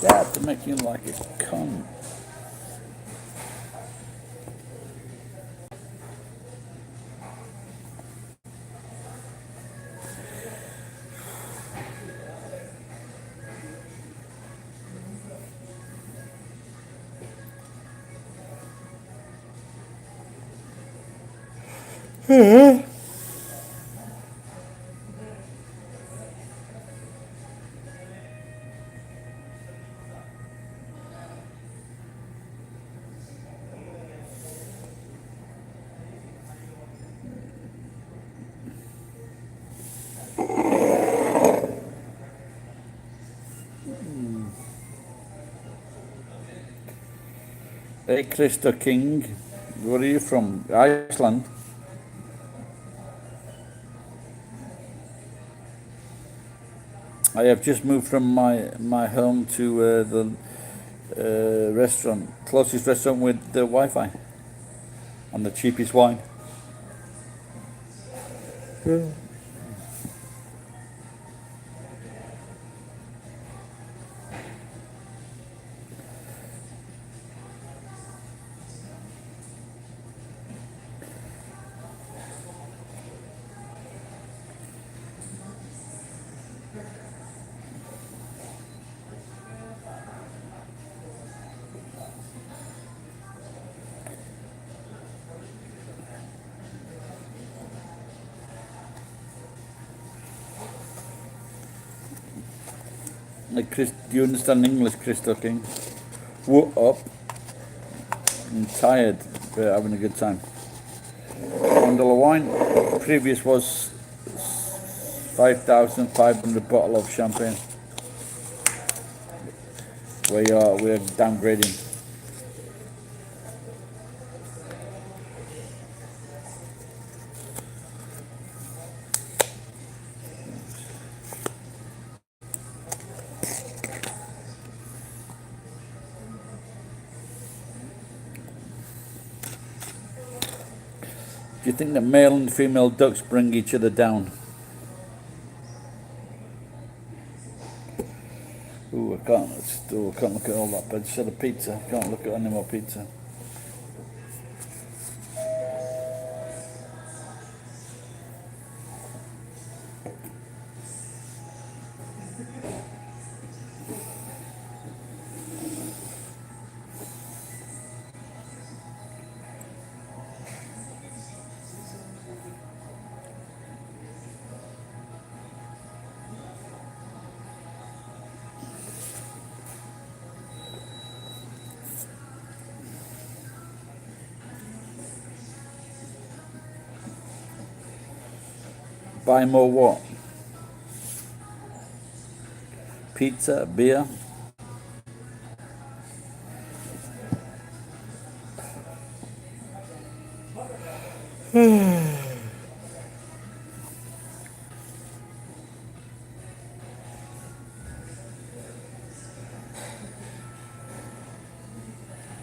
that to make you like a cunt. Hey, Krista King, where are you from? Iceland? I have just moved from my home to the restaurant, closest restaurant with the Wi-Fi and the cheapest wine. Yeah. Like Chris, do you understand English, Krista King? What up? I'm tired, but having a good time. $1 wine. Previous was 5,500 bottle of champagne. We're downgrading. Do you think that male and female ducks bring each other down? Ooh, I can't look at all that. But instead of pizza, I can't look at any more pizza. Buy more what? Pizza, beer?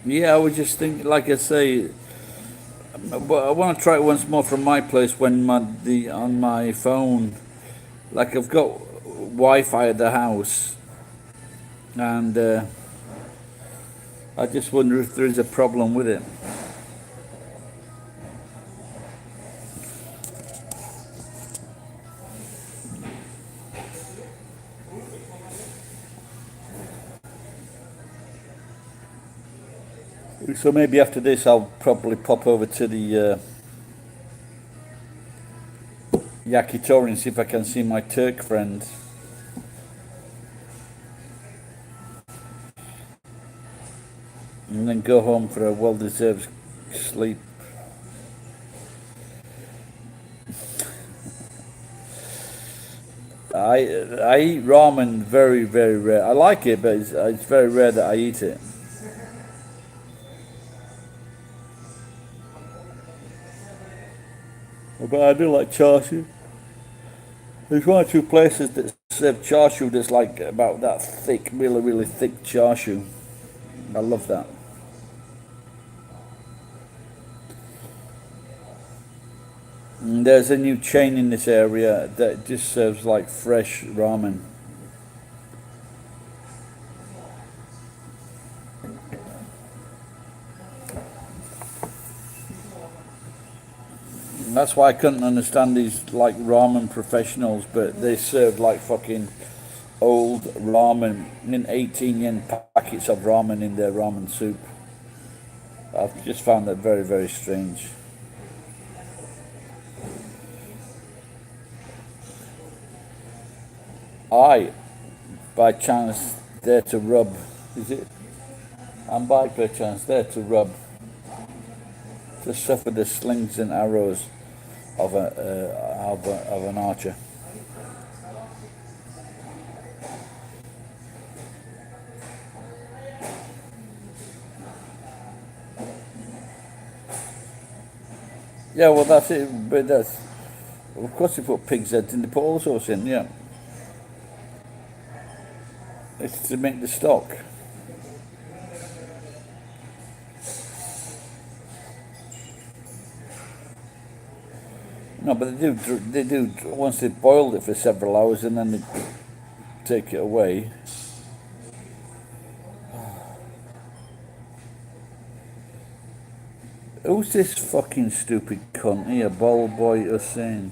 Yeah, I was just thinking, like I say, but I want to try it once more from my place when on my phone, like I've got Wi-Fi at the house, and I just wonder if there is a problem with it. So maybe after this, I'll probably pop over to the Yakitori and see if I can see my Turk friend. And then go home for a well-deserved sleep. I eat ramen very, very rare. I like it, but it's very rare that I eat it. But I do like chashu. There's one or two places that serve chashu that's like about that thick, really, really thick chashu. I love that. And there's a new chain in this area that just serves like fresh ramen. That's why I couldn't understand these like ramen professionals, but they serve like fucking old ramen in 18 yen packets of ramen in their ramen soup. I've just found that very, very strange. I, by chance, there to rub. Is it? I'm by chance there to rub, to suffer the slings and arrows of of an archer. Yeah, well that's it. But that's of course they put pig's heads in. They put all sorts in. Yeah, it's to make the stock. No, but they do once they've boiled it for several hours and then they take it away. Who's this fucking stupid cunt here, Ball Boy Hussein?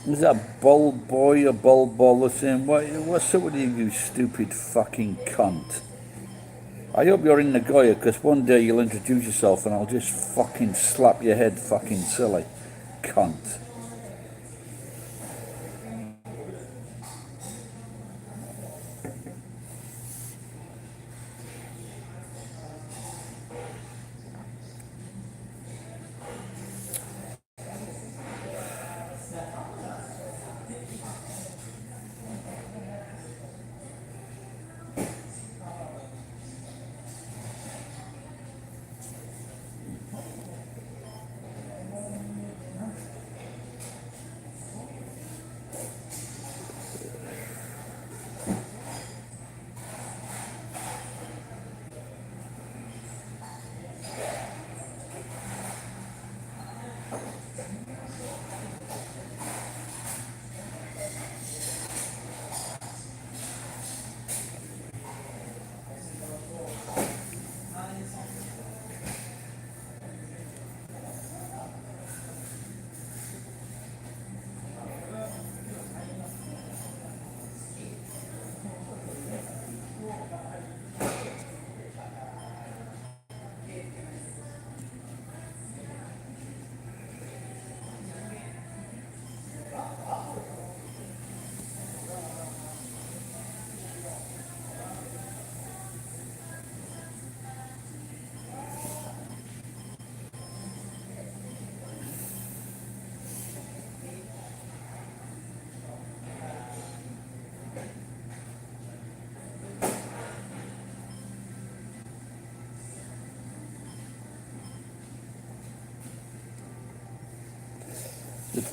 Is that Ball Boy or Ball Hussein? What's up with you stupid fucking cunt? I hope you're in Nagoya, because one day you'll introduce yourself and I'll just fucking slap your head fucking silly. Cunt.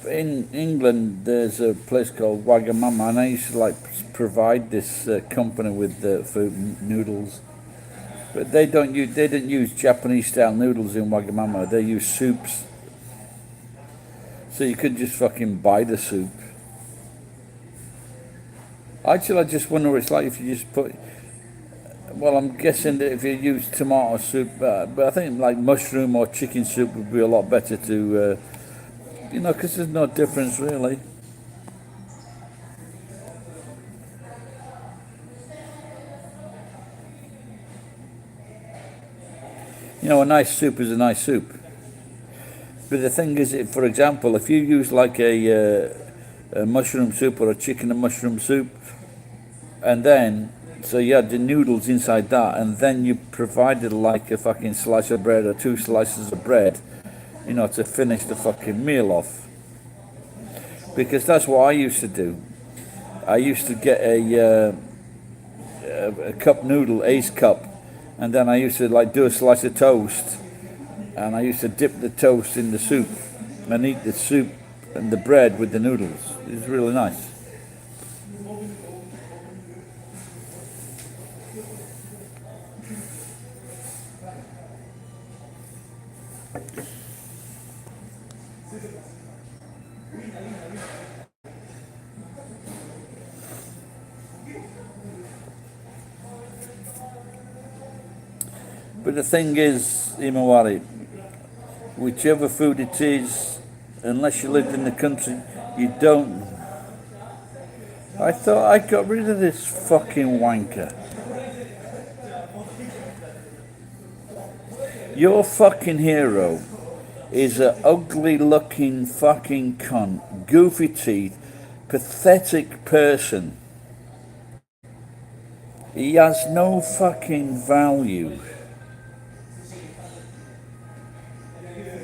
In England, there's a place called Wagamama, and I used to like provide this company with food noodles. But they didn't use Japanese style noodles in Wagamama. They use soups, so you could just fucking buy the soup. Actually, I just wonder what it's like if you just put. Well, I'm guessing that if you use tomato soup, but I think like mushroom or chicken soup would be a lot better to. Because there's no difference really. A nice soup is a nice soup. But the thing is, for example, if you use like a mushroom soup or a chicken and mushroom soup, and then, so you had the noodles inside that, and then you provided like a fucking slice of bread or two slices of bread, to finish the fucking meal off. Because that's what I used to do. I used to get a cup noodle, Ace cup, and then I used to like do a slice of toast, and I used to dip the toast in the soup and eat the soup and the bread with the noodles. It was really nice. But the thing is, m0ved, whichever food it is, unless you lived in the country, you don't. I thought I got rid of this fucking wanker. Your fucking hero is a ugly looking fucking cunt, goofy teeth, pathetic person. He has no fucking value.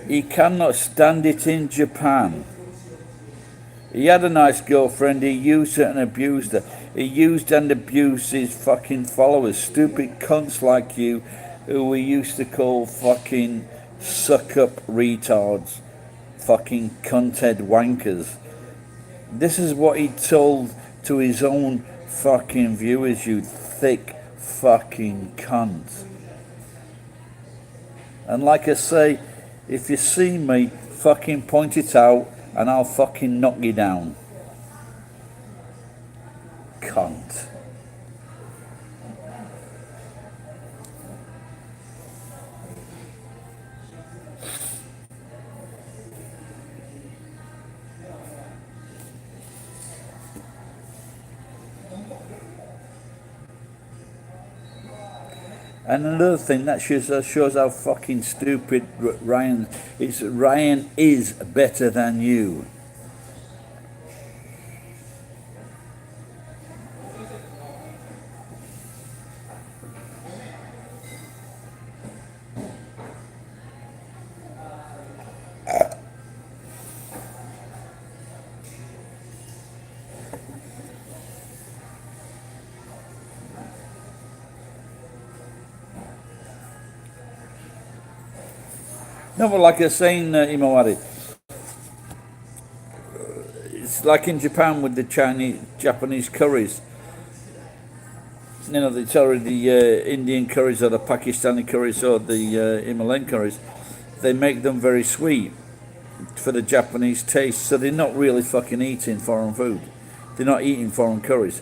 He cannot stand it in Japan. He had a nice girlfriend, he used her and abused her. He used and abused his fucking followers, stupid cunts like you, who we used to call fucking suck-up retards, fucking cunt-head wankers. This is what he told to his own fucking viewers, you thick fucking cunt. And like I say, if you see me, fucking point it out and I'll fucking knock you down. Cunt. And another thing that shows how fucking stupid Ryan is. Ryan is better than you. No, but like I was saying, m0ved, it's like in Japan with the Japanese curries. You know, it's already the Indian curries or the Pakistani curries or the Himalayan curries. They make them very sweet for the Japanese taste, so they're not really fucking eating foreign food. They're not eating foreign curries.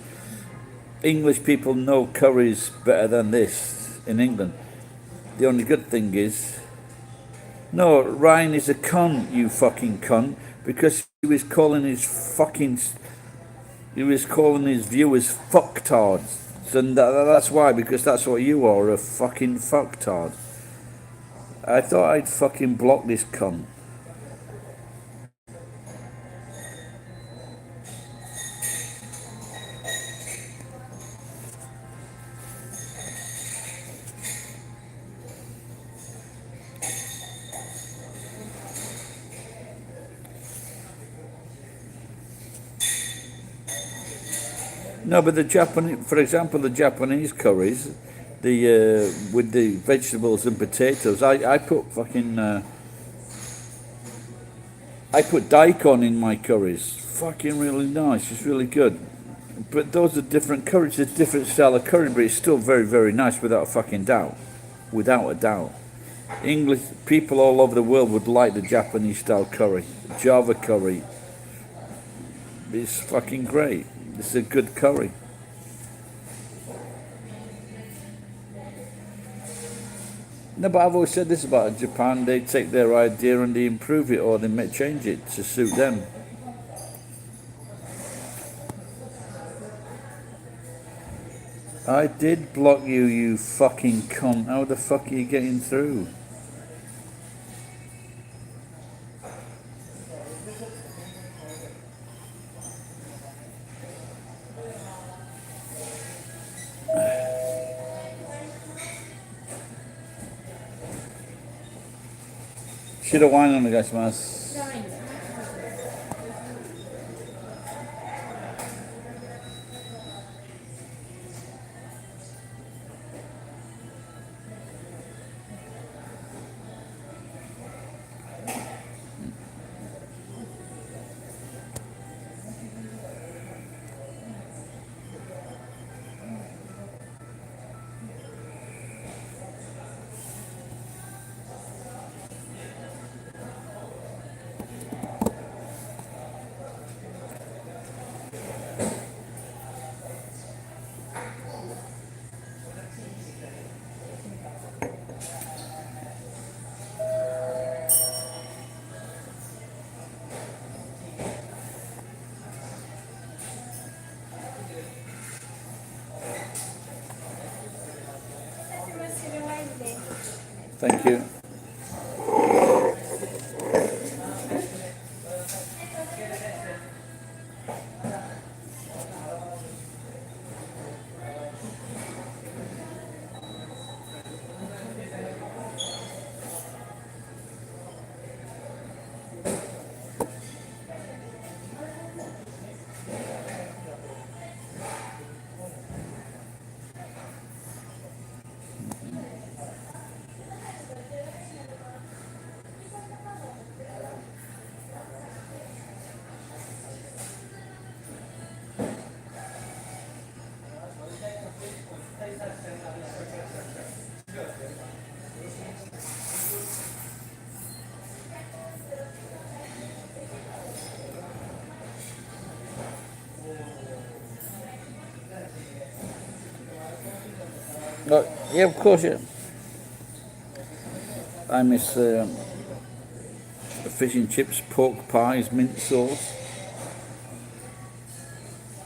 English people know curries better than this in England. The only good thing is, no, Ryan is a cunt, you fucking cunt, because he was calling his viewers fucktards. And that's why, because that's what you are, a fucking fucktard. I thought I'd fucking block this cunt. No, but the Japanese, for example, the Japanese curries, the with the vegetables and potatoes, I put fucking I put daikon in my curries. Fucking really nice. It's really good. But those are different curries. It's a different style of curry, but it's still very, very nice without a fucking doubt. Without a doubt. English people all over the world would like the Japanese style curry. Java curry. It's fucking great. It's a good curry. No, but I've always said this about Japan. They take their idea and they improve it or they may change it to suit them. I did block you, you fucking cunt. How the fuck are you getting through? Shiro wine on the gas mask. Thank you. Yeah, of course, yeah. I miss fish and chips, pork pies, mint sauce,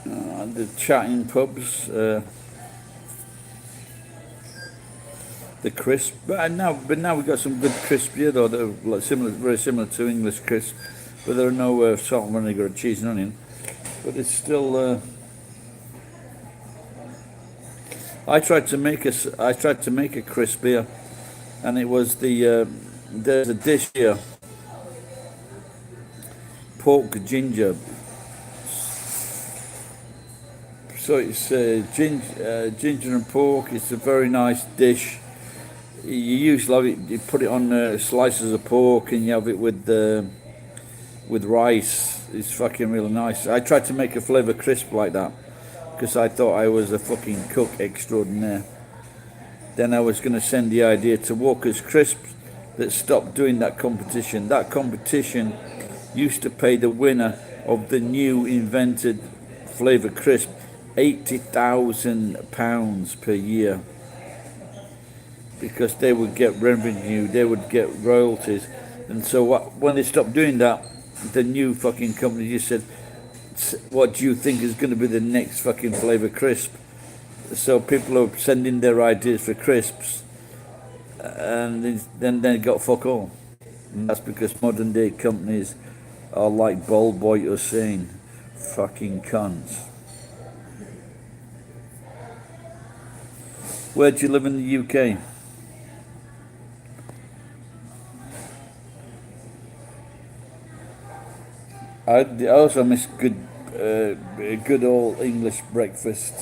the chatting pubs, the crisp. But now we've got some good crisps here, though, that are like very similar to English crisps, but there are no salt and vinegar, cheese and onion. But it's still. I tried to make a crisp here, and it was there's a dish here, pork ginger. So it's ginger and pork. It's a very nice dish. You usually you put it on slices of pork, and you have it with rice. It's fucking really nice. I tried to make a flavour crisp like that because I thought I was a fucking cook extraordinaire. Then I was going to send the idea to Walker's Crisps that stopped doing that competition. That competition used to pay the winner of the new invented flavour crisp £80,000 per year, because they would get revenue, they would get royalties. And so when they stopped doing that, the new fucking company just said, what do you think is going to be the next fucking flavour crisp? So people are sending their ideas for crisps, and then they got fuck all. And that's because modern day companies are like Ball Boy Hussein, fucking cunts. Where do you live in the UK? I also miss good old English breakfast.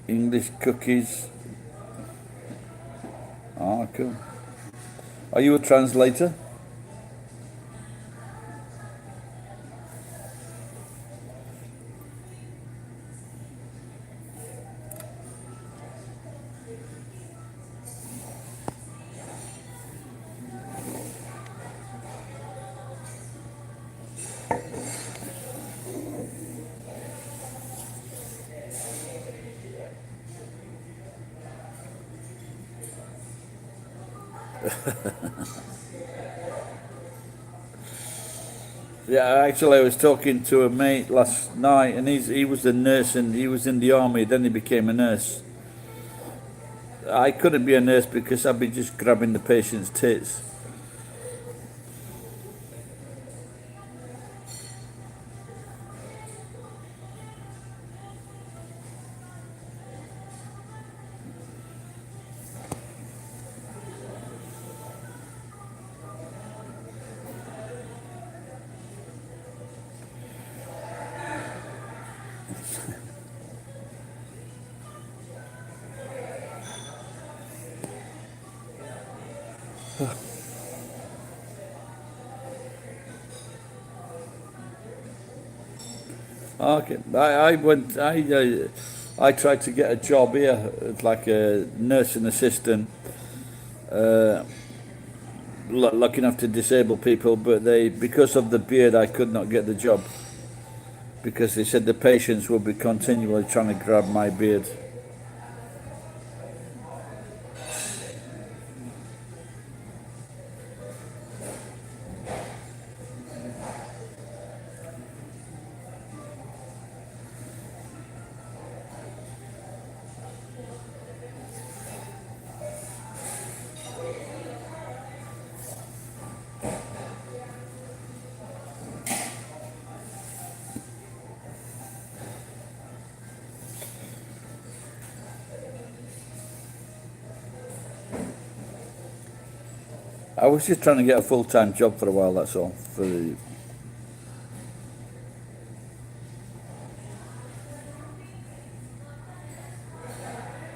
English cookies. Ah, cool. Are you a translator? Yeah, actually, I was talking to a mate last night, and he was a nurse, and he was in the army. Then he became a nurse. I couldn't be a nurse because I'd be just grabbing the patient's tits. Okay, I tried to get a job here, like a nursing assistant, uh, looking after disabled people, but because of the beard, I could not get the job because they said the patients would be continually trying to grab my beard. I was just trying to get a full-time job for a while, that's all.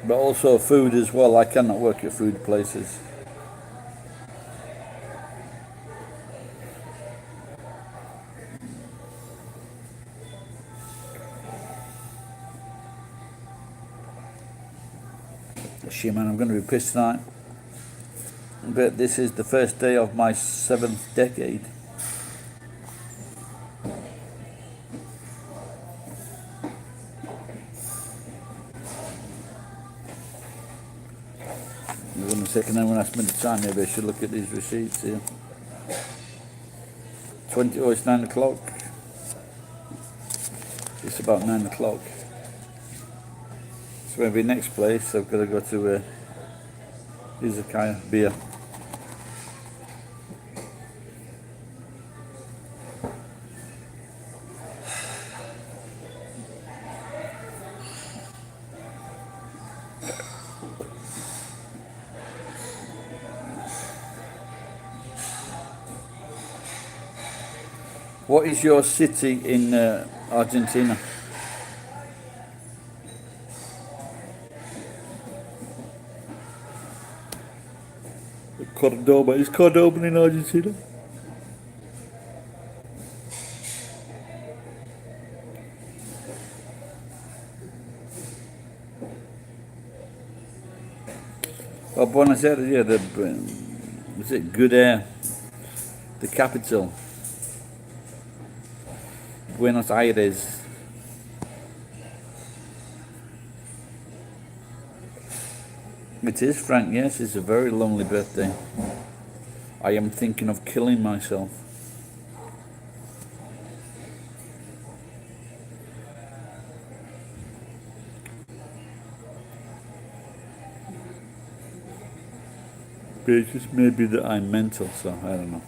But also food as well. I cannot work at food places. Shit, man, I'm going to be pissed tonight. But this is the first day of my 7th decade. Hold on a second, then when I spend the time, maybe I should look at these receipts here. It's 9 o'clock. It's about 9 o'clock. So maybe next place, I've got to go to Izakaya beer. What is your city in Argentina? Cordoba. Is Cordoba in Argentina? Oh, Buenos Aires, yeah, is it good air? The capital. Buenos Aires. It is, Frank, yes, it's a very lonely birthday. I am thinking of killing myself. But it just may be that I'm mental, so I don't know.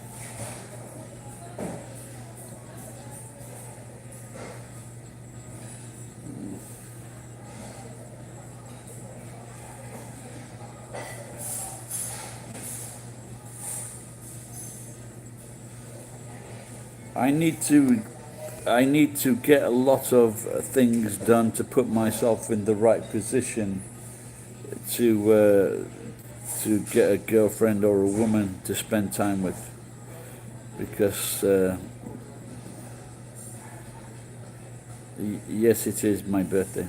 I need to get a lot of things done to put myself in the right position to get a girlfriend or a woman to spend time with, because yes, it is my birthday,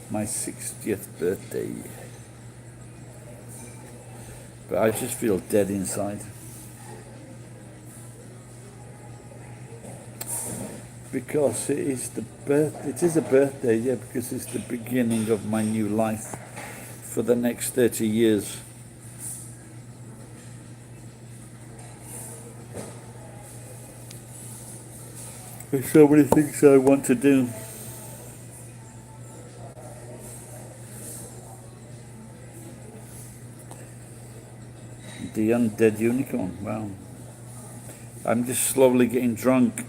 my 60th birthday, but I just feel dead inside. Because it is a birthday, yeah, because it's the beginning of my new life for the next 30 years. There's so many things I want to do. The undead unicorn, wow. I'm just slowly getting drunk.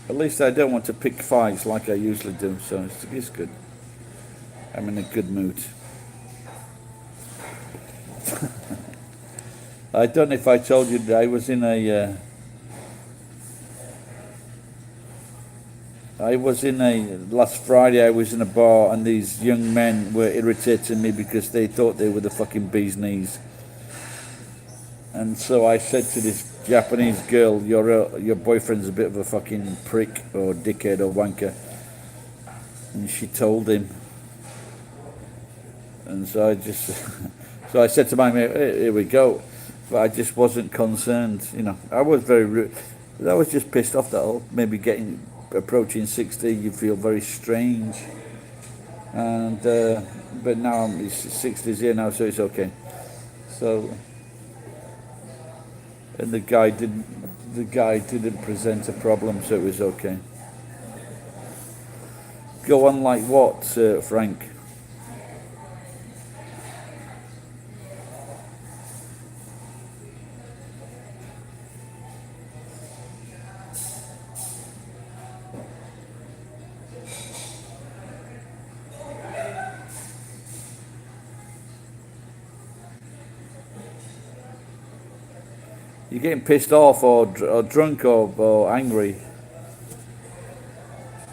At least I don't want to pick fights like I usually do, so it's good. I'm in a good mood. I don't know if I told you that I was in last Friday I was in a bar and these young men were irritating me because they thought they were the fucking bee's knees. And so I said to this Japanese girl, your boyfriend's a bit of a fucking prick or dickhead or wanker. And she told him. And so I said to my mate, hey, here we go. But I just wasn't concerned, you know. I was very rude. I was just pissed off that maybe approaching 60, you feel very strange. And but now 60's here now, so it's okay. So. And the guy didn't present a problem, so it was okay. Go on like what, Frank? You're getting pissed off or drunk or angry.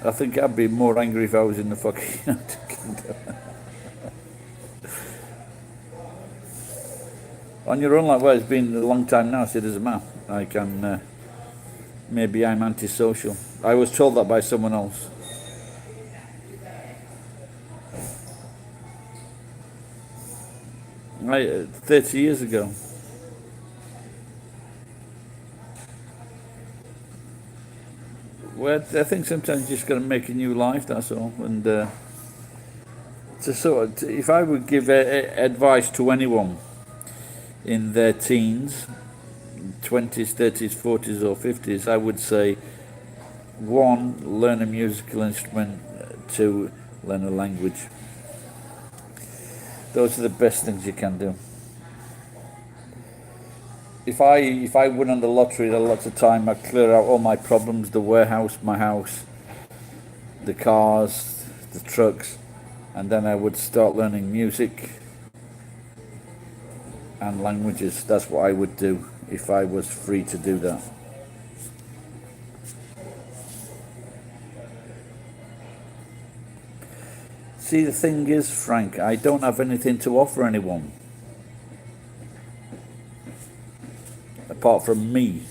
I think I'd be more angry if I was in the fucking United Kingdom. On your own, like, well, it's been a long time now, so it doesn't matter. I can, maybe I'm antisocial. I was told that by someone else. Right, 30 years ago. Well, I think sometimes you just got to make a new life, that's all. And if I would give advice to anyone in their teens, 20s, 30s, 40s or 50s, I would say, 1, learn a musical instrument, 2, learn a language. Those are the best things you can do. If I win on the lottery, a lot of time I'd clear out all my problems, the warehouse, my house, the cars, the trucks, and then I would start learning music and languages. That's what I would do if I was free to do that. See, the thing is, Frank, I don't have anything to offer anyone. Apart from me.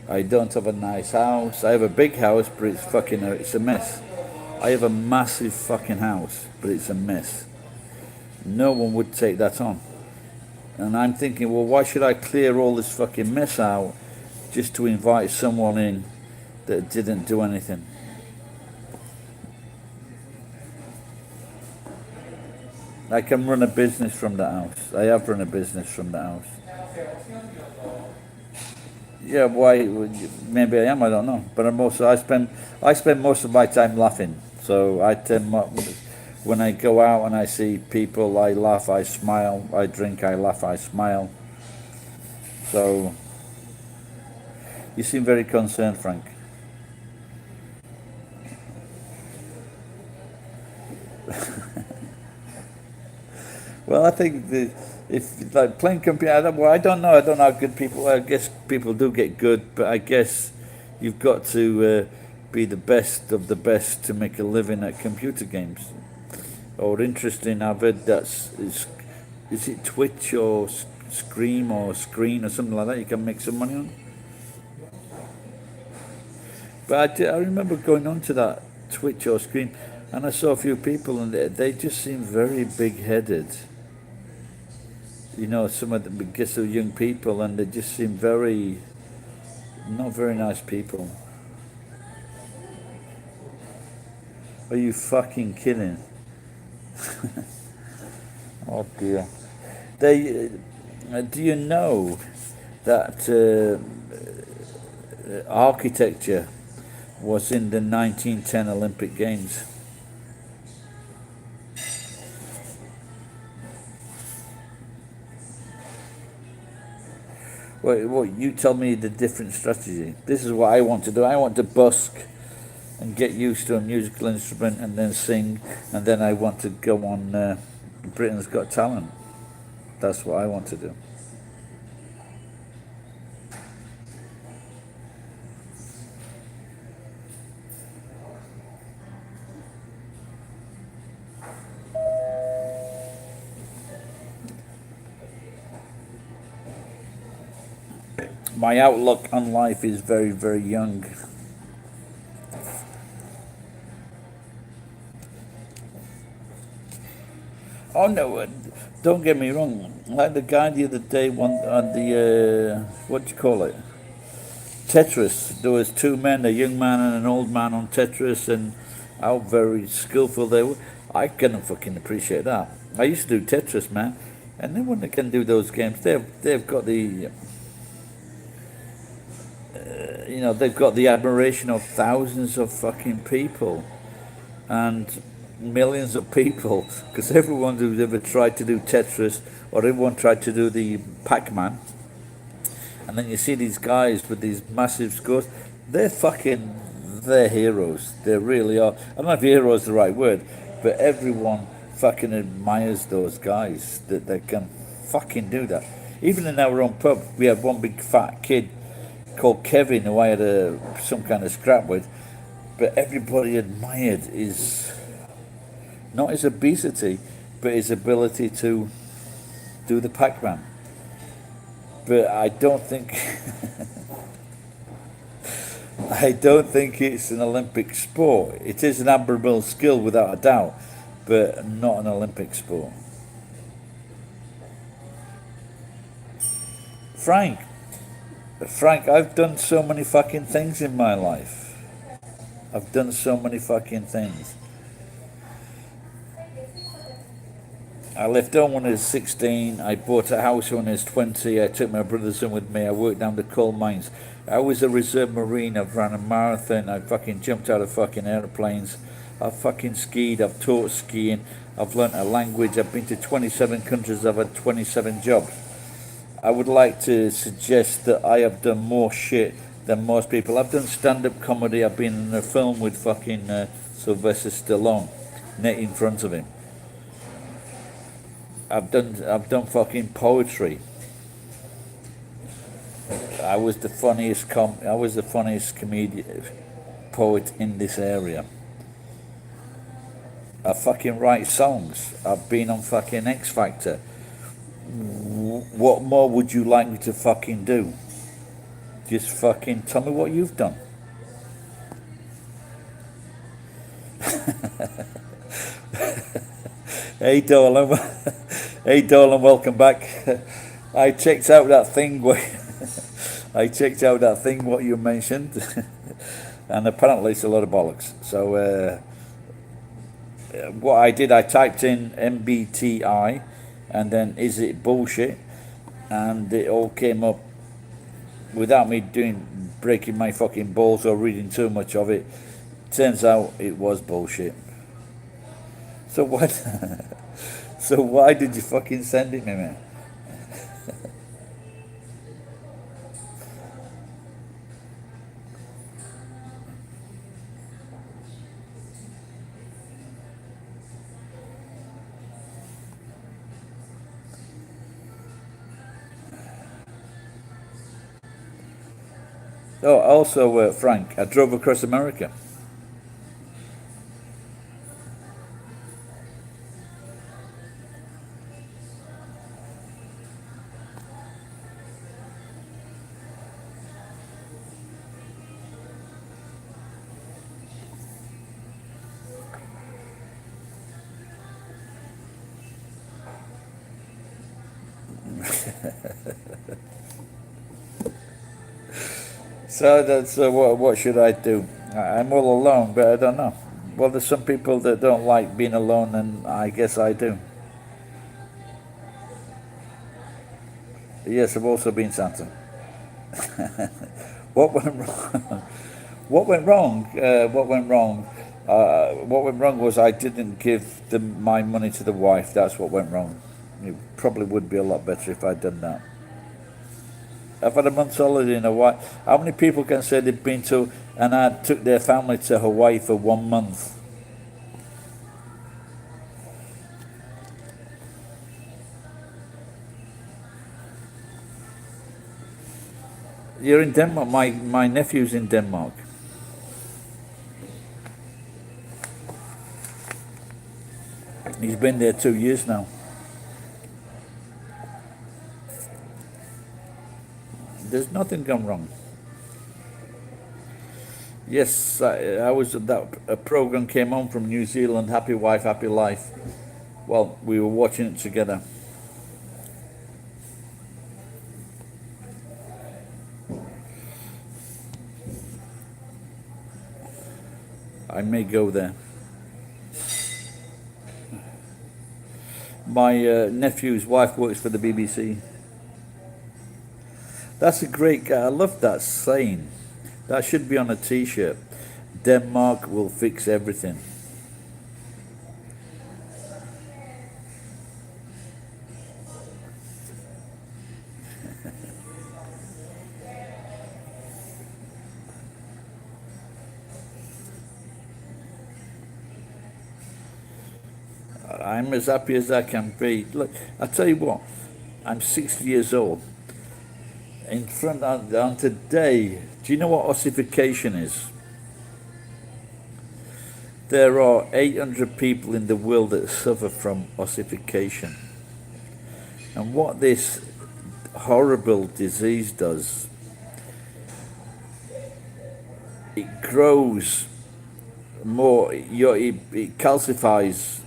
I don't have a nice house. I have a big house, but it's a mess. I have a massive fucking house, but it's a mess. No one would take that on. And I'm thinking, well, why should I clear all this fucking mess out just to invite someone in that didn't do anything? I can run a business from the house. I have run a business from the house. Yeah, why? Maybe I am. I don't know. But I spend most of my time laughing. So I tend, when I go out and I see people, I laugh, I smile. I drink, I laugh, I smile. So you seem very concerned, Frank. Well, I think if like playing computer, I don't know. I don't know how good people. I guess people do get good, but I guess you've got to be the best of the best to make a living at computer games. Or interesting, I've heard is it Twitch or Scream or Screen or something like that. You can make some money on. But I remember going on to that Twitch or Screen, and I saw a few people, and they just seemed very big-headed. You know, some of the guess of young people, and they just seem not very nice people. Are you fucking kidding? Oh dear. Do you know that architecture was in the 1910 Olympic Games? Well, you tell me the different strategy. This is what I want to do. I want to busk and get used to a musical instrument and then sing, and then I want to go on Britain's Got Talent. That's what I want to do. My outlook on life is very, very young. Oh no, don't get me wrong. Like the guy the other day on the, what do you call it? Tetris. There was 2 men, a young man and an old man on Tetris, and how very skillful they were. I couldn't fucking appreciate that. I used to do Tetris, man. And then when they can do those games, they've got the... they've got the admiration of thousands of fucking people and millions of people, because everyone who's ever tried to do Tetris or everyone tried to do the Pac-Man, and then you see these guys with these massive scores, they're heroes. They really are. I don't know if hero is the right word, but everyone fucking admires those guys that they can fucking do that. Even in our own pub, we had one big fat kid called Kevin who I had some kind of scrap with, but everybody admired his, not his obesity, but his ability to do the Pac-Man. But I don't think I don't think it's an Olympic sport. It is an admirable skill without a doubt, but not an Olympic sport. Frank, I've done so many fucking things in my life. I've done so many fucking things. I left home when I was 16. I bought a house when I was 20. I took my brothers in with me. I worked down the coal mines. I was a reserve marine. I've run a marathon. I fucking jumped out of fucking airplanes. I've fucking skied. I've taught skiing. I've learnt a language. I've been to 27 countries. I've had 27 jobs. I would like to suggest that I have done more shit than most people. I've done stand-up comedy. I've been in a film with fucking Sylvester Stallone, net in front of him. I've done fucking poetry. I was the funniest comedian poet in this area. I fucking write songs. I've been on fucking X Factor. What more would you like me to fucking do? Just fucking tell me what you've done. Hey Dolan, welcome back. I checked out that thing what you mentioned, and apparently it's a lot of bollocks. So what I did, I typed in MBTI, and then is it bullshit, and it all came up without me breaking my fucking balls or reading too much of it. Turns out it was bullshit. So what? So why did you fucking send it me, man? Oh, also, Frank, I drove across America. So that's what should I do? I'm all alone, but I don't know. Well, there's some people that don't like being alone, and I guess I do. Yes, I've also been Santa. What went wrong? What went wrong? What went wrong? What went wrong was I didn't give my money to the wife. That's what went wrong. It probably would be a lot better if I'd done that. I've had a month's holiday in Hawaii. How many people can say they've been to, and I took their family to Hawaii for 1 month? You're in Denmark. My nephew's in Denmark. He's been there 2 years now. There's nothing gone wrong. Yes, I was at that. A program came on from New Zealand, Happy Wife, Happy Life. Well, we were watching it together. I may go there. My nephew's wife works for the BBC. That's a great guy. I love that saying. That should be on a t-shirt. Denmark will fix everything. I'm as happy as I can be. Look, I tell you what, I'm 60 years old. In front on today, do you know what ossification is? There are 800 people in the world that suffer from ossification. And what this horrible disease does, it grows more, it calcifies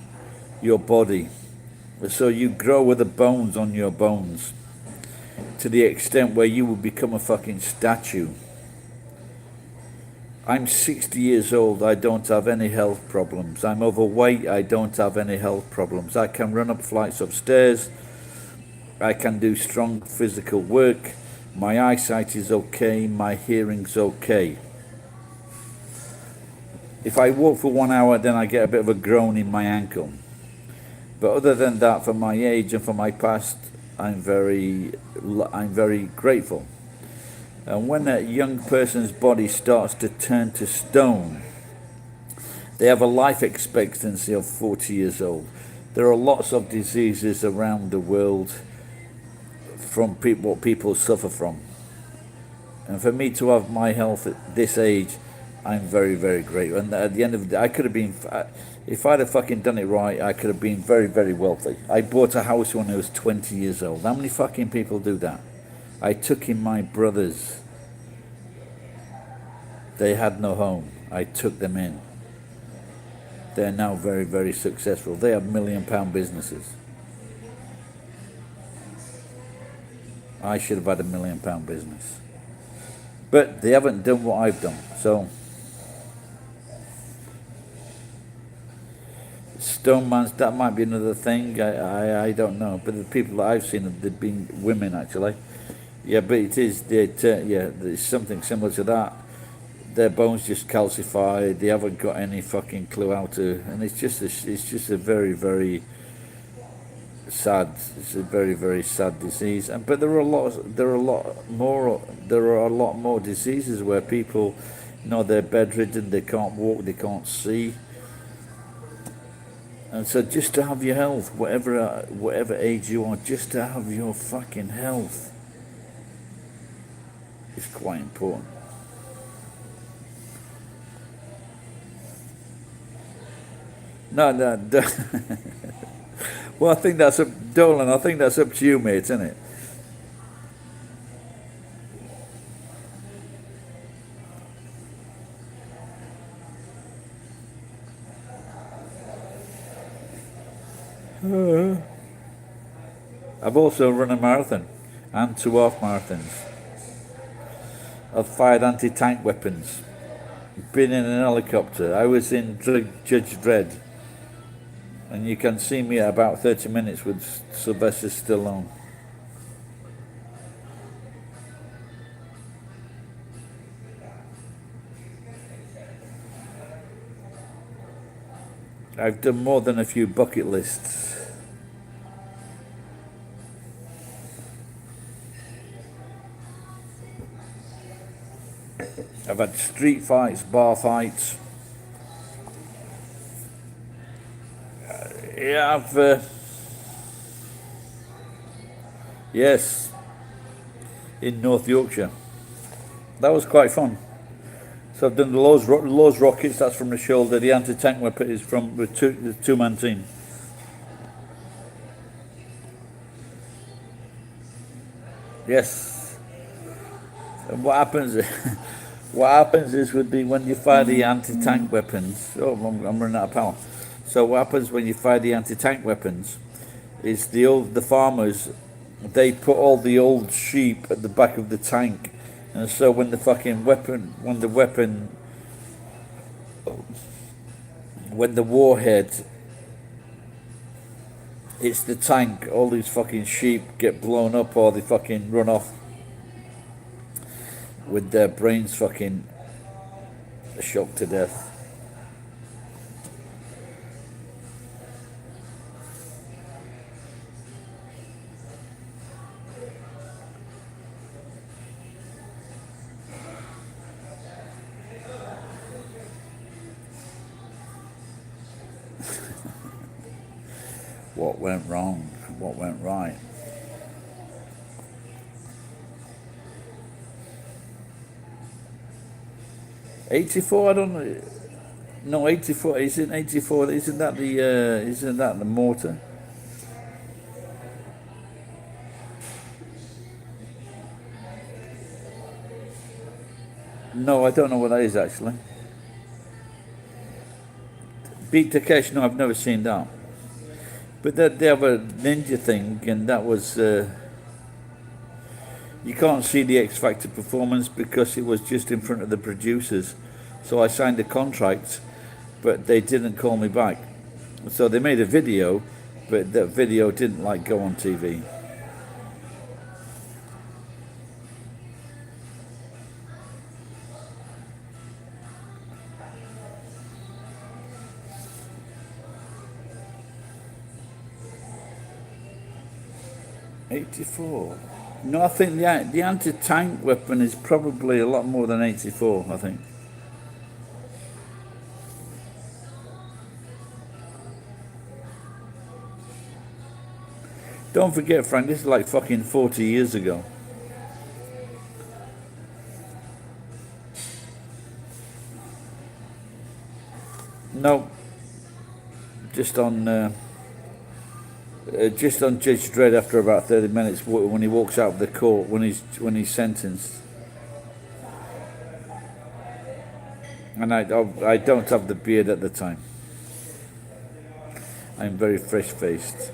your body. So you grow with the bones on your bones to the extent where you will become a fucking statue. I'm 60 years old, I don't have any health problems. I'm overweight, I don't have any health problems. I can run up flights of stairs. I can do strong physical work. My eyesight is okay, my hearing's okay. If I walk for 1 hour, then I get a bit of a groan in my ankle. But other than that, for my age and for my past, I'm very grateful. And when a young person's body starts to turn to stone, they have a life expectancy of 40 years old. There are lots of diseases around the world from what people suffer from. And for me to have my health at this age, I'm very, very grateful. And at the end of the day, I could have been, if I'd have fucking done it right, I could have been very, very wealthy. I bought a house when I was 20 years old. How many fucking people do that? I took in my brothers. They had no home. I took them in. They're now very, very successful. They have £1 million businesses. I should have had £1 million business. But they haven't done what I've done. So, stone man's, that might be another thing. I don't know. But the people that I've seen, they've been women actually. Yeah, but it is, there's something similar to that. Their bones just calcified. They haven't got any fucking clue how to, and it's just a very, very sad. It's a very, very sad disease. But there are a lot more diseases where people, they're bedridden, they can't walk, they can't see. And so just to have your health, whatever age you are, just to have your fucking health is quite important. No. Well, I think that's Dolan. I think that's up to you, mate, isn't it? I've also run a marathon and 2 half marathons. I've fired anti-tank weapons. Been in an helicopter. I was in Judge Dredd. And you can see me at about 30 minutes with Sylvester Stallone. I've done more than a few bucket lists. I've had street fights, bar fights. Yeah, yes, in North Yorkshire. That was quite fun. So I've done the Lowe's rockets, that's from the shoulder. The anti-tank weapon is from the two-man team. Yes. And what happens is would be when you fire the anti-tank weapons. Oh, I'm running out of power. So what happens when you fire the anti-tank weapons is the farmers, they put all the old sheep at the back of the tank, and so when the warhead hits the tank, all these fucking sheep get blown up or they fucking run off with their brains fucking shocked to death. What went wrong? What went right? 84. I don't know. No, 84. Isn't 84? Isn't that the? Isn't that the mortar? No, I don't know what that is actually. Beat Takesh. No, I've never seen that. But they have a ninja thing, and that was. You can't see the X Factor performance because it was just in front of the producers. So I signed a contract, but they didn't call me back. So they made a video, but that video didn't go on TV. '84. No, I think the anti-tank weapon is probably a lot more than '84. I think. Don't forget, Frank. This is like fucking 40 years ago. No, just on Judge Dredd after about 30 minutes when he walks out of the court when he's sentenced. And I don't have the beard at the time. I'm very fresh-faced.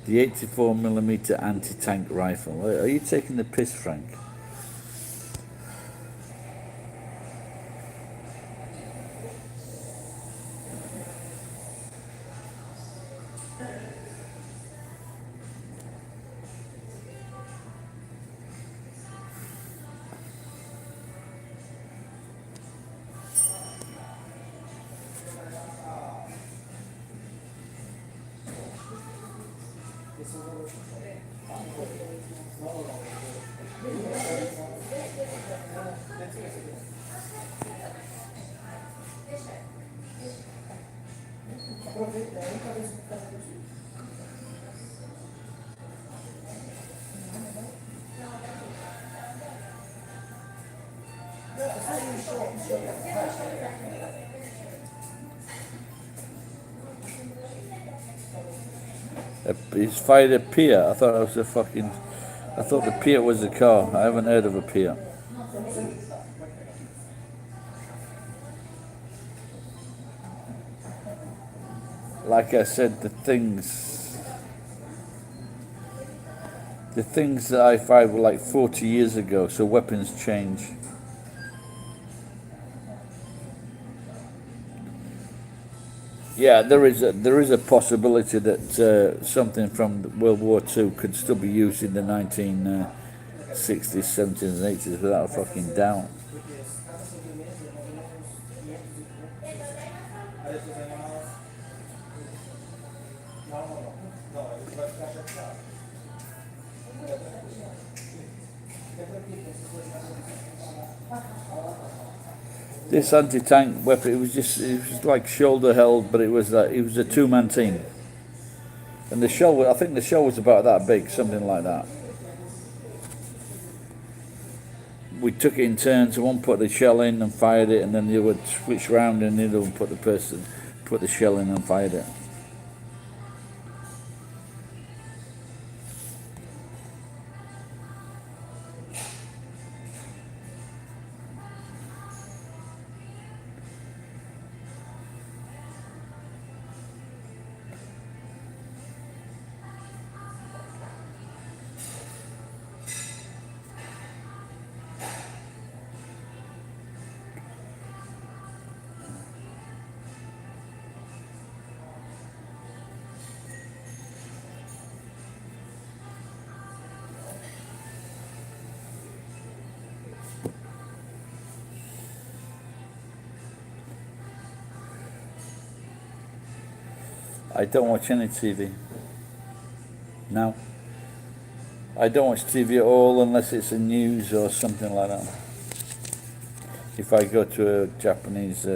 The 84mm anti-tank rifle. Are you taking the piss, Frank? He's fired a pier. I thought it was a fucking. I thought the pier was a car. I haven't heard of a pier. Like I said, the things that I fired were like 40 years ago, so weapons change. Yeah, there is a possibility that something from World War II could still be used in the 1960s, 70s, and 80s without a fucking doubt. This anti-tank weapon, it was like shoulder held, but it was a two-man team, and I think the shell was about that big, something like that. We took it in turns. One put the shell in and fired it, and then the other would switch round, and the other one put the shell in and fired it. I don't watch any TV. No. I don't watch TV at all unless it's the news or something like that. If I go to a Japanese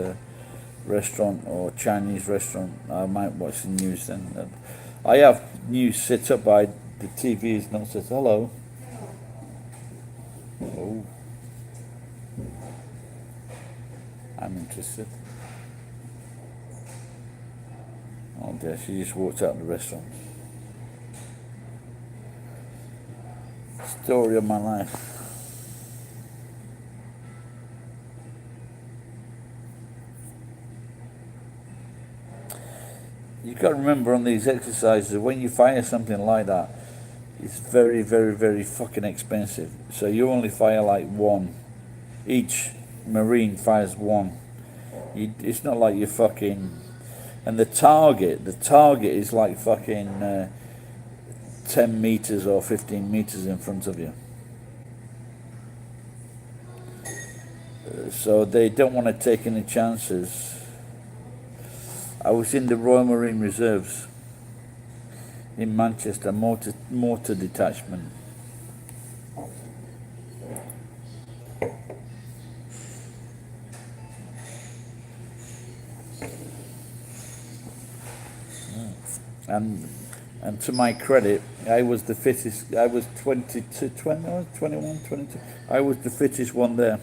restaurant or Chinese restaurant, I might watch the news then. I have news set up by the TV is not says hello. Oh, I'm interested. Oh dear, she just walked out of the restaurant. Story of my life. You've got to remember on these exercises, when you fire something like that, it's very, very, very fucking expensive. So you only fire like one. Each Marine fires one. It's not like you're fucking... And the target is like fucking 10 meters or 15 meters in front of you. So they don't want to take any chances. I was in the Royal Marine Reserves in Manchester, mortar detachment. And to my credit, I was the fittest. I was 22, 20, 21, 22. I was the fittest one there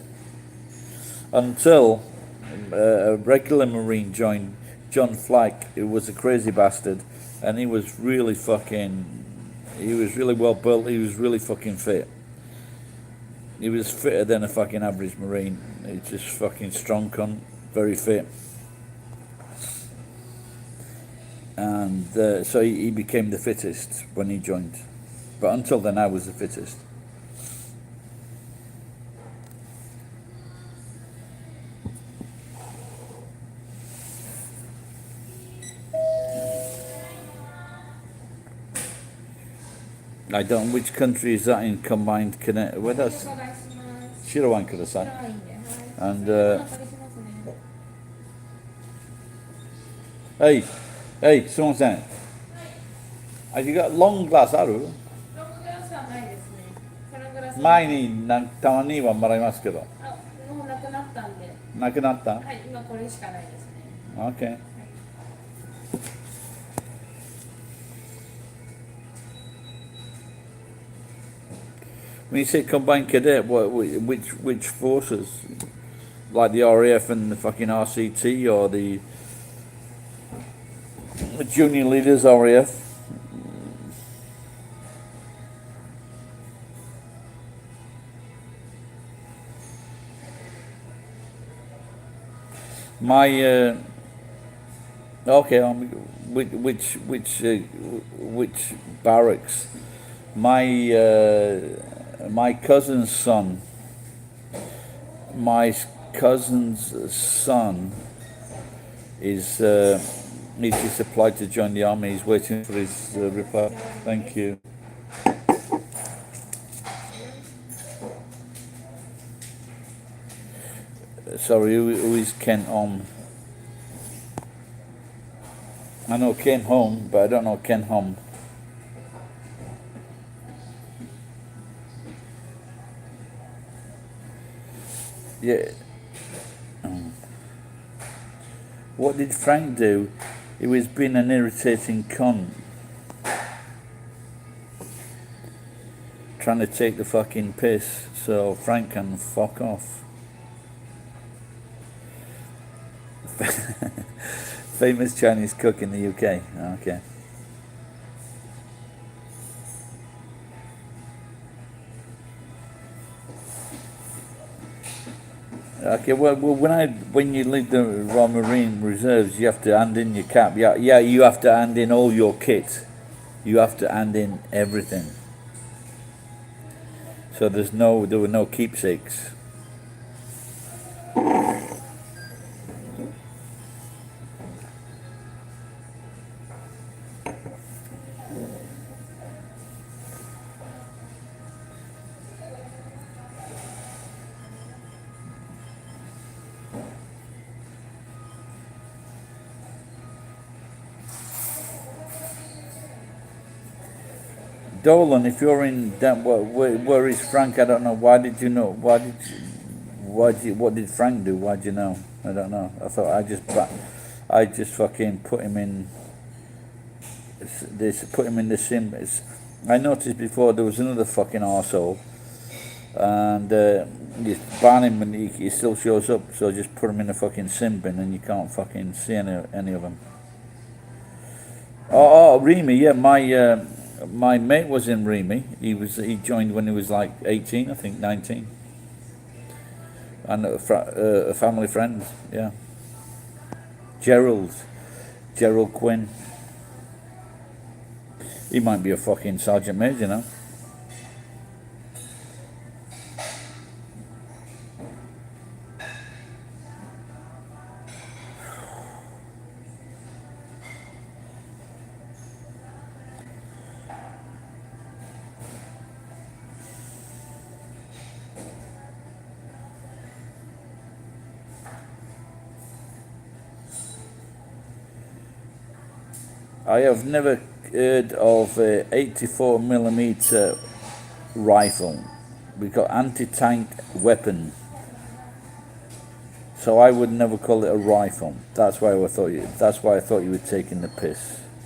until a regular Marine joined, John Flack, who was a crazy bastard, and he was really well built, he was really fucking fit. He was fitter than a fucking average Marine. He's just fucking strong cunt, very fit. And so he became the fittest when he joined. But until then I was the fittest. I don't. Which country is that in combined connect? Where does Shirawan kudasai? And hey, すみません。Have you got long glass ある？ ロンググラスはないですね。サラグラス前にたまにはもらいますけど。もうなくなったんで。なくなった？はい、今これしかないですね。Okay. When you say combined cadet, which forces? Like the RAF and the fucking RCT or the junior leaders RAF? My okay, which barracks? My cousin's son is he's just applied to join the army. He's waiting for his reply. Thank you. Sorry, who is Ken Om? I know Ken Home, but I don't know Ken Hom. Yeah. What did Frank do? He was being an irritating cunt. Trying to take the fucking piss, so Frank can fuck off. Famous Chinese cook in the UK. Okay. Okay, well, when you leave the Royal Marine Reserves, you have to hand in your cap. Yeah, you have to hand in all your kit. You have to hand in everything. So there were no keepsakes. Dolan, if you're in that, where is Frank? I don't know. Why did you know? What did Frank do? Why'd you know? I don't know. I thought I just fucking put him in. Put him in the sim. I noticed before there was another fucking arsehole, and you ban him and he still shows up. So just put him in a fucking sim bin, and you can't fucking see any of them. Oh, Remy, yeah, my mate was in Remy. He joined when he was like 18, I think 19, and a family friend, yeah. Gerald Quinn. He might be a fucking sergeant major, you know. I have never heard of a 84mm rifle. We got anti-tank weapon, so I would never call it a rifle. That's why I thought you were taking the piss.